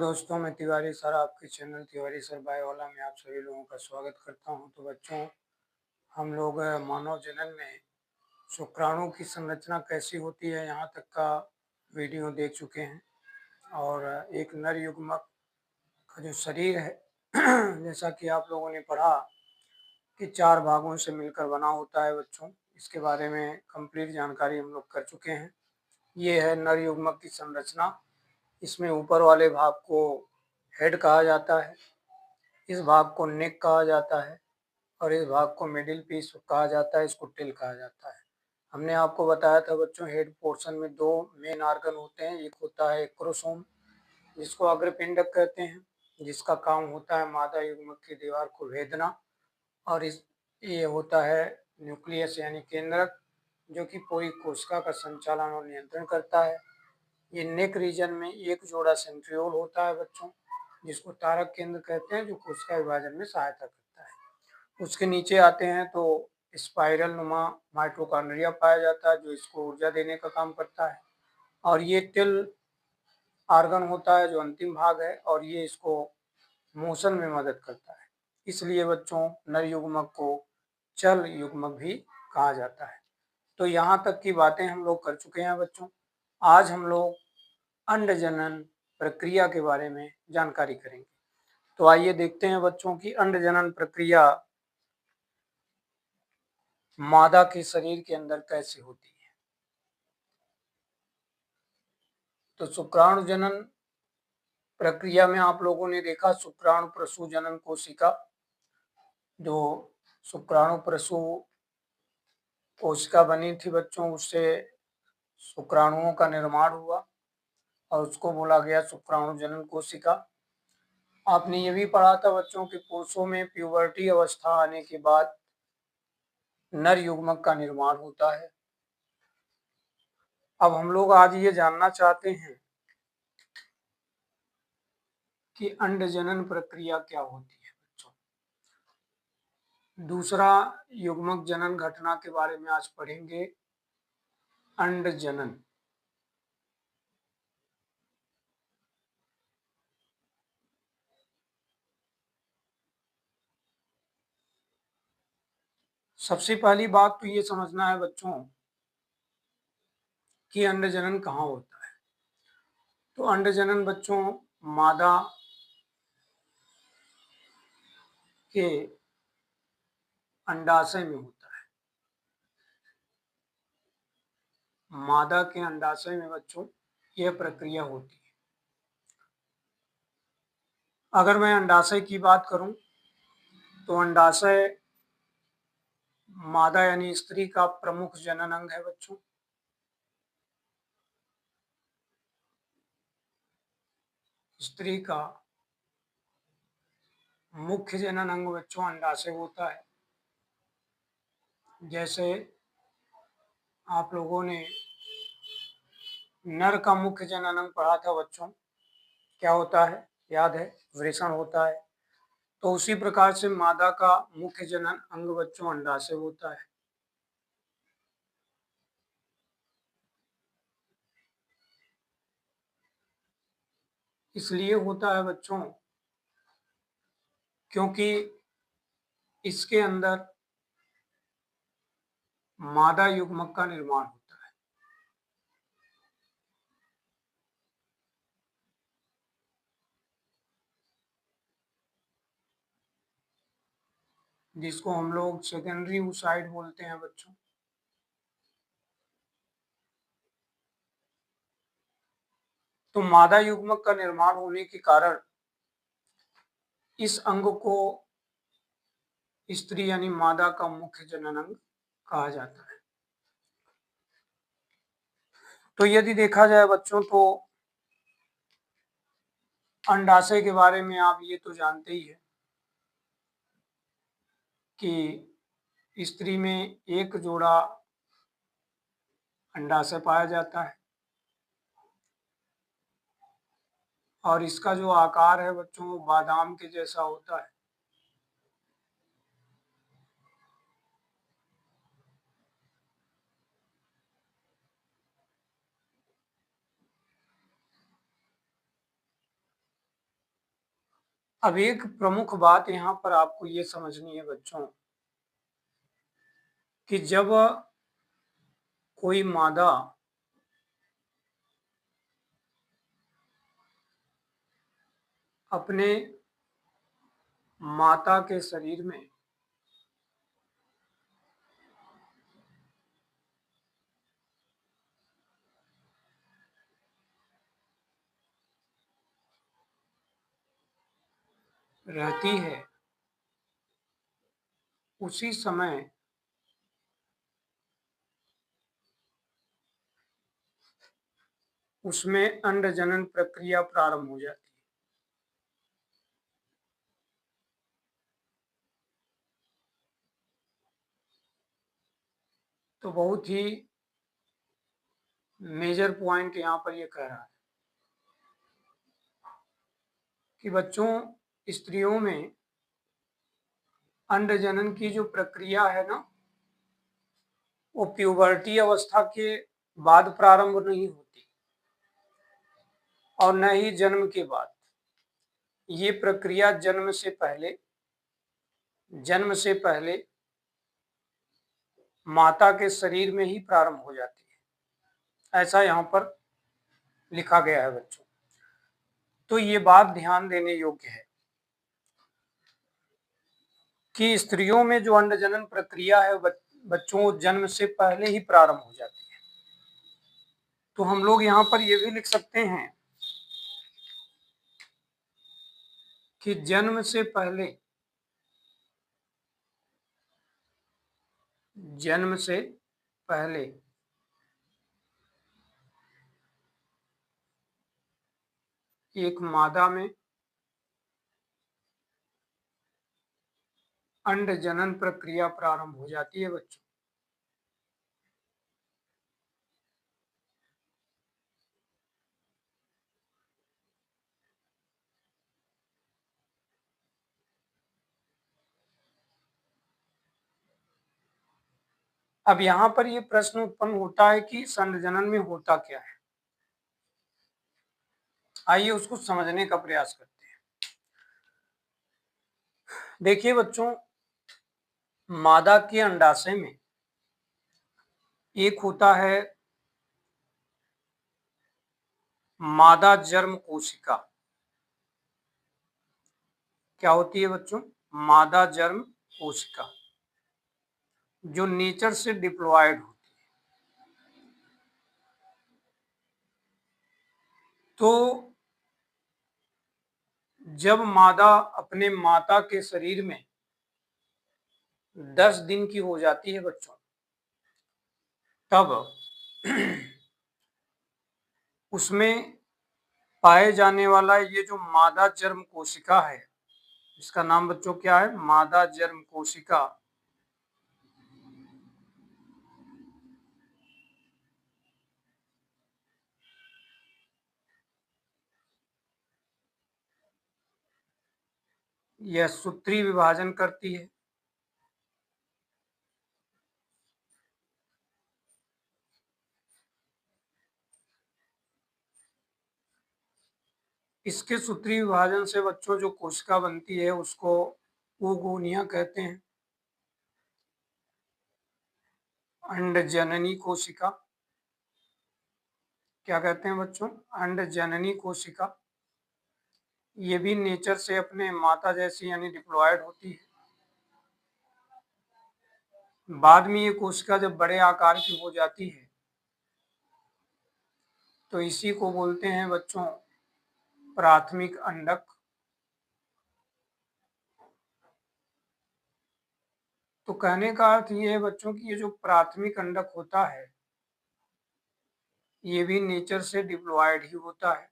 दोस्तों, मैं तिवारी सर आपके चैनल तिवारी सर बायोवाला में आप सभी लोगों का स्वागत करता हूं। तो बच्चों, हम लोग मानव जनन में शुक्राणु की संरचना कैसी होती है यहाँ तक का वीडियो देख चुके हैं। और एक नर युग्मक का जो शरीर है जैसा कि आप लोगों ने पढ़ा कि 4 भागों से मिलकर बना होता है बच्चों, इसके बारे में कंप्लीट जानकारी हम लोग कर चुके हैं। ये है नर युग्मक की संरचना। इसमें ऊपर वाले भाग को हेड कहा जाता है, इस भाग को नेक कहा जाता है और इस भाग को मिडिल पीस कहा जाता है, इसको टेल कहा जाता है। हमने आपको बताया था बच्चों, हेड पोर्शन में 2 मेन ऑर्गन होते हैं। एक होता है एक्रोसोम, जिसको अग्रपिंडक कहते हैं, जिसका काम होता है मादा युग्मक की दीवार को भेदना। और ये होता है न्यूक्लियस यानी केंद्रक, जो कि पूरी कोशिका का संचालन और नियंत्रण करता है। ये नेक रीजन में एक जोड़ा सेंट्रियोल होता है बच्चों, जिसको तारक केंद्र कहते हैं, जो कोशिका विभाजन में सहायता करता है। उसके नीचे आते हैं तो स्पाइरल नुमा माइटोकॉन्ड्रिया पाया जाता है, जो इसको ऊर्जा देने का काम करता है। और ये टेल ऑर्गन होता है जो अंतिम भाग है, और ये इसको मोशन में मदद करता है। इसलिए बच्चों, नर युग्मक को चल युग्मक भी कहा जाता है। तो यहाँ तक की बातें हम लोग कर चुके हैं बच्चों। आज हम लोग अंड जनन प्रक्रिया के बारे में जानकारी करेंगे। तो आइए देखते हैं बच्चों की अंड जनन प्रक्रिया मादा के शरीर के अंदर कैसे होती है। तो शुक्राणु जनन प्रक्रिया में आप लोगों ने देखा शुक्राणु प्रसूत जनन कोशिका, जो शुक्राणु प्रसूत कोशिका बनी थी बच्चों, उससे शुक्राणुओं का निर्माण हुआ और उसको बोला गया शुक्राणु जनन कोशिका। आपने ये भी पढ़ा था बच्चों कि पुरुषों में प्यूबर्टी अवस्था आने के बाद नर युग्मक का निर्माण होता है। अब हम लोग आज ये जानना चाहते हैं कि अंड जनन प्रक्रिया क्या होती है बच्चों। दूसरा युग्मक जनन घटना के बारे में आज पढ़ेंगे, अंड जनन। सबसे पहली बात तो ये समझना है बच्चों कि अंड जनन कहाँ होता है। तो अंड जनन बच्चों मादा के अंडाशय में होता है। मादा के अंडाशय में बच्चों यह प्रक्रिया होती है। अगर मैं अंडाशय की बात करूं तो अंडाशय मादा यानी स्त्री का प्रमुख जनन अंग है बच्चों। स्त्री का मुख्य जनन अंग बच्चों अंडाशय होता है। जैसे आप लोगों ने नर का मुख्य जनन अंग पढ़ा था बच्चों, क्या होता है याद है? वृषण होता है। तो उसी प्रकार से मादा का मुख्य जनन अंग बच्चों अंडाशय होता है। इसलिए होता है बच्चों क्योंकि इसके अंदर मादा युग्मक का निर्माण होता है। जिसको हम लोग सेकेंडरी oocyte बोलते हैं बच्चों। तो मादा युग्मक का निर्माण होने के कारण इस अंग को स्त्री यानी मादा का मुख्य जनन अंग कहा जाता है। तो यदि देखा जाए बच्चों तो अंडाशय के बारे में आप ये तो जानते ही है कि स्त्री में एक जोड़ा अंडाशय पाया जाता है और इसका जो आकार है बच्चों वो बादाम के जैसा होता है। अब एक प्रमुख बात यहाँ पर आपको ये समझनी है बच्चों कि जब कोई मादा अपने माता के शरीर में रहती है उसी समय उसमें अंड जनन प्रक्रिया प्रारंभ हो जाती है। तो बहुत ही मेजर पॉइंट यहाँ पर ये कह रहा है कि बच्चों स्त्रियों में अंड जनन की जो प्रक्रिया है ना, वो प्यूबर्टी अवस्था के बाद प्रारंभ नहीं होती और न ही जन्म के बाद। ये प्रक्रिया जन्म से पहले माता के शरीर में ही प्रारंभ हो जाती है, ऐसा यहाँ पर लिखा गया है बच्चों। तो ये बात ध्यान देने योग्य है कि स्त्रियों में जो अंड जनन प्रक्रिया है बच्चों जन्म से पहले ही प्रारंभ हो जाती है। तो हम लोग यहाँ पर ये भी लिख सकते हैं कि जन्म से पहले एक मादा में अंड जनन प्रक्रिया प्रारंभ हो जाती है बच्चों। अब यहाँ पर ये प्रश्न उत्पन्न होता है कि अंड जनन में होता क्या है। आइए उसको समझने का प्रयास करते हैं। देखिए बच्चों, मादा के अंडाशय में एक होता है मादा जर्म कोशिका। क्या होती है बच्चों? मादा जर्म कोशिका, जो नेचर से डिप्लॉयड होती है। तो जब मादा अपने माता के शरीर में 10 दिन की हो जाती है बच्चों, तब उसमें पाए जाने वाला ये जो मादा जर्म कोशिका है, इसका नाम बच्चों क्या है? मादा जर्म कोशिका। यह सूत्री विभाजन करती है। इसके सूत्री विभाजन से बच्चों जो कोशिका बनती है उसको ओगोनिया कहते हैं, अंड जननी कोशिका। क्या कहते हैं बच्चों? अंड जननी कोशिका। ये भी नेचर से अपने माता जैसी यानी डिप्लॉयड होती है। बाद में ये कोशिका जब बड़े आकार की हो जाती है तो इसी को बोलते हैं बच्चों प्राथमिक अंडक। तो कहने का अर्थ ये है बच्चों कि ये जो प्राथमिक अंडक होता है ये भी नेचर से डिप्लॉयड ही होता है,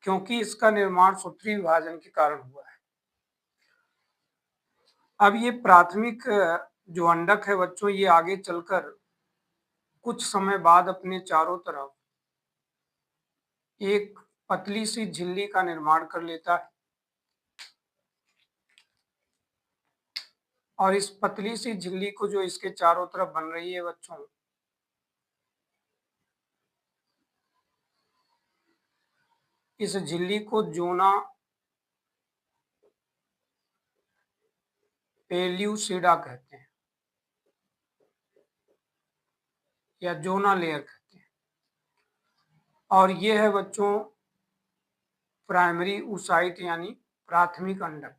क्योंकि इसका निर्माण सूत्री विभाजन के कारण हुआ है। अब ये प्राथमिक जो अंडक है बच्चों, ये आगे चलकर कुछ समय बाद अपने चारों तरफ एक पतली सी झिल्ली का निर्माण कर लेता है और इस पतली सी झिल्ली को जो इसके चारों तरफ बन रही है बच्चों, इस झिल्ली को जोना पेल्यूसिडा कहते हैं या जोना लेयर कहते हैं। और ये है बच्चों प्राइमरी ऊसाइट यानी प्राथमिक अंडक।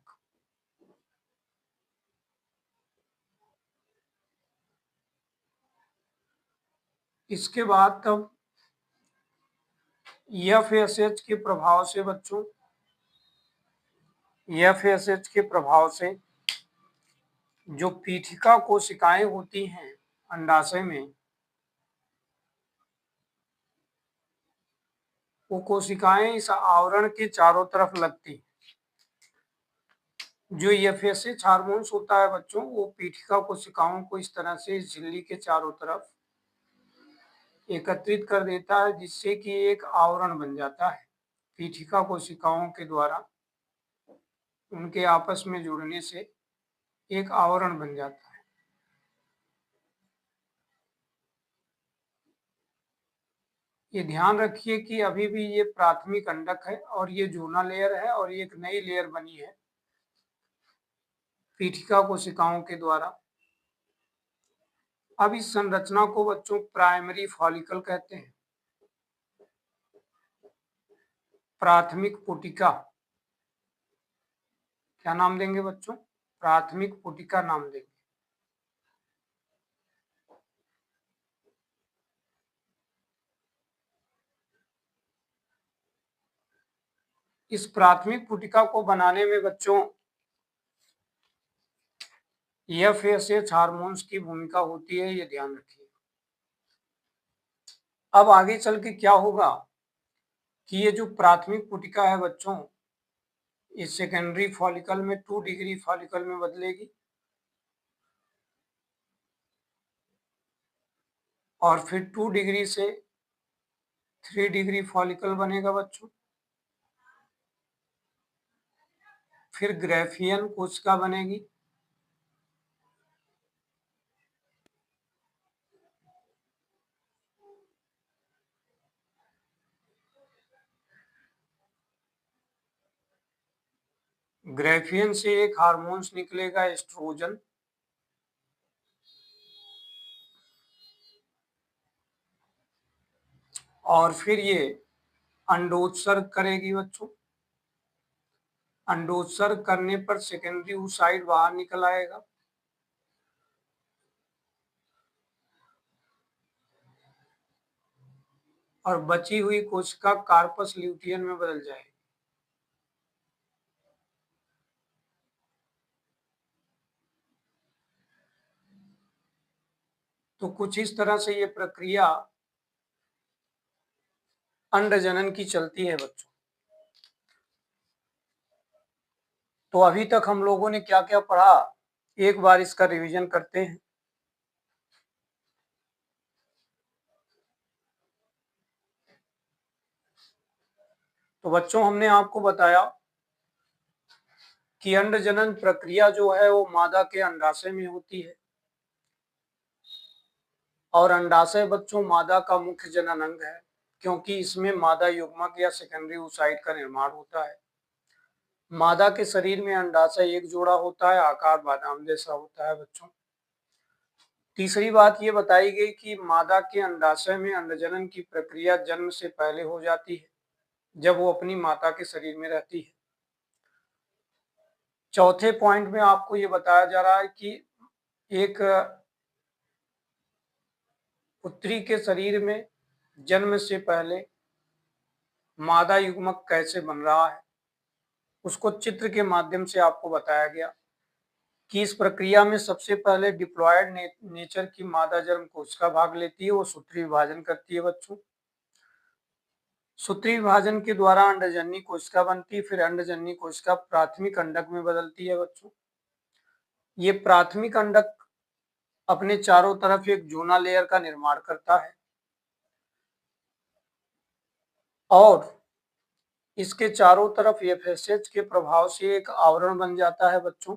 इसके बाद तब एफएसएच के प्रभाव से बच्चों, एफएसएच के प्रभाव से जो पीठिका कोशिकाएं होती हैं अंडाशय में, वो कोशिकाएं इस आवरण के चारों तरफ लगती। जो एफएसएच हार्मोन्स होता है बच्चों, वो पीठिका कोशिकाओं को इस तरह से इस झिल्ली के चारों तरफ एकत्रित कर देता है, जिससे कि एक आवरण बन जाता है। पीठिका कोशिकाओं के द्वारा उनके आपस में जुड़ने से एक आवरण बन जाता है। ये ध्यान रखिए कि अभी भी ये प्राथमिक अंडक है और ये जोना लेयर है और एक नई लेयर बनी है पीठिका कोशिकाओं के द्वारा। अब इस संरचना को बच्चों प्राइमरी फॉलिकल कहते हैं, प्राथमिक पुटिका। क्या नाम देंगे बच्चों? प्राथमिक पुटिका नाम देंगे। इस प्राथमिक पुटिका को बनाने में बच्चों एफएसएच हार्मोन्स की भूमिका होती है, ये ध्यान रखिए। अब आगे चल के क्या होगा कि ये जो प्राथमिक पुटिका है बच्चों, इस सेकेंडरी फॉलिकल में 2 डिग्री फॉलिकल में बदलेगी और फिर 2 डिग्री से 3 डिग्री फॉलिकल बनेगा बच्चों। फिर ग्रेफियन कोशिका बनेगी, ग्रेफियन से एक हार्मोन्स निकलेगा एस्ट्रोजन, और फिर ये अंडोत्सर्ग करेगी बच्चों। अंडोत्सर्ग करने पर सेकेंडरी oocyte बाहर निकल आएगा और बची हुई कोशिका कार्पस ल्यूटियन में बदल जाएगी। तो कुछ इस तरह से ये प्रक्रिया अंडजनन की चलती है बच्चों। तो अभी तक हम लोगों ने क्या क्या पढ़ा, एक बार इसका रिवीजन करते हैं। तो बच्चों हमने आपको बताया कि अंडजनन प्रक्रिया जो है वो मादा के अंडाशय में होती है और अंडाशय बच्चों मादा का मुख्य जनन अंग है, क्योंकि इसमें मादा युग्मक या सेकेंडरी oocyte का निर्माण होता है। मादा के शरीर में अंडाशय एक जोड़ा होता है, आकार बादाम जैसा होता है बच्चों। तीसरी बात ये बताई गई कि मादा के अंडाशय में अंडजनन की प्रक्रिया जन्म से पहले हो जाती है, जब वो अपनी माता के शरीर में रहती है। चौथे पॉइंट में आपको ये बताया जा रहा है कि एक पुत्री के शरीर में जन्म से पहले मादा युग्मक कैसे बन रहा है, उसको चित्र के माध्यम से आपको बताया गया कि इस प्रक्रिया में सबसे पहले डिप्लॉयड नेचर की मादा जन्म कोशिका भाग लेती है, वो सूत्री विभाजन करती है बच्चों। सूत्री विभाजन के द्वारा अंडजननी कोशिका बनती है, फिर अंडजननी कोशिका प्राथमिक अंडक में बदलती है बच्चों। ये प्राथमिक अंडक अपने चारों तरफ एक जोना लेयर का निर्माण करता है और इसके चारों तरफ एफएसएच के प्रभाव से एक आवरण बन जाता है बच्चों।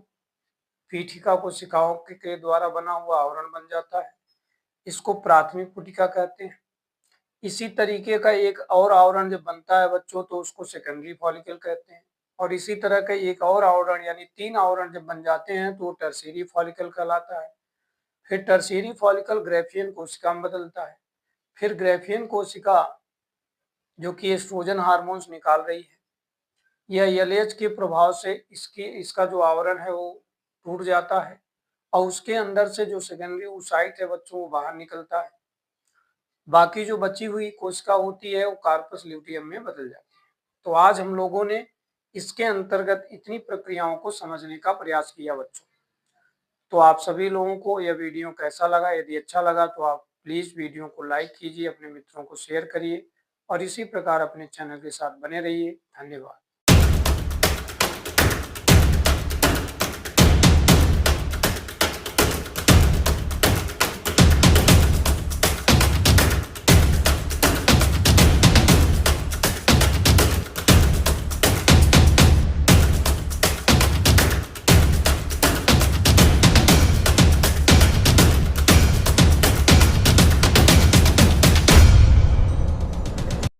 पीठिका कोशिकाओं के द्वारा बना हुआ आवरण बन जाता है, इसको प्राथमिक पुटिका कहते हैं। इसी तरीके का एक और आवरण जब बनता है बच्चों तो उसको सेकेंडरी फॉलिकल कहते हैं और इसी तरह का एक और आवरण यानी 3 आवरण जब बन जाते हैं तो टर्शियरी फॉलिकल कहलाता है। फिर टर्शियरी फॉलिकल ग्रेफियन कोशिका में बदलता है। फिर ग्रेफियन कोशिका जो कि एस्ट्रोजन हार्मोन्स निकाल रही है, यह एलएच के प्रभाव से इसका जो आवरण है वो टूट जाता है और उसके अंदर से जो सेकेंडरी oocyte है बच्चों वो बाहर निकलता है। बाकी जो बची हुई कोशिका होती है वो कार्पस ल्यूटियम में बदल जाती है। तो आज हम लोगों ने इसके अंतर्गत इतनी प्रक्रियाओं को समझने का प्रयास किया बच्चों। तो आप सभी लोगों को यह वीडियो कैसा लगा? यदि अच्छा लगा तो आप प्लीज वीडियो को लाइक कीजिए, अपने मित्रों को शेयर करिए और इसी प्रकार अपने चैनल के साथ बने रहिए। धन्यवाद।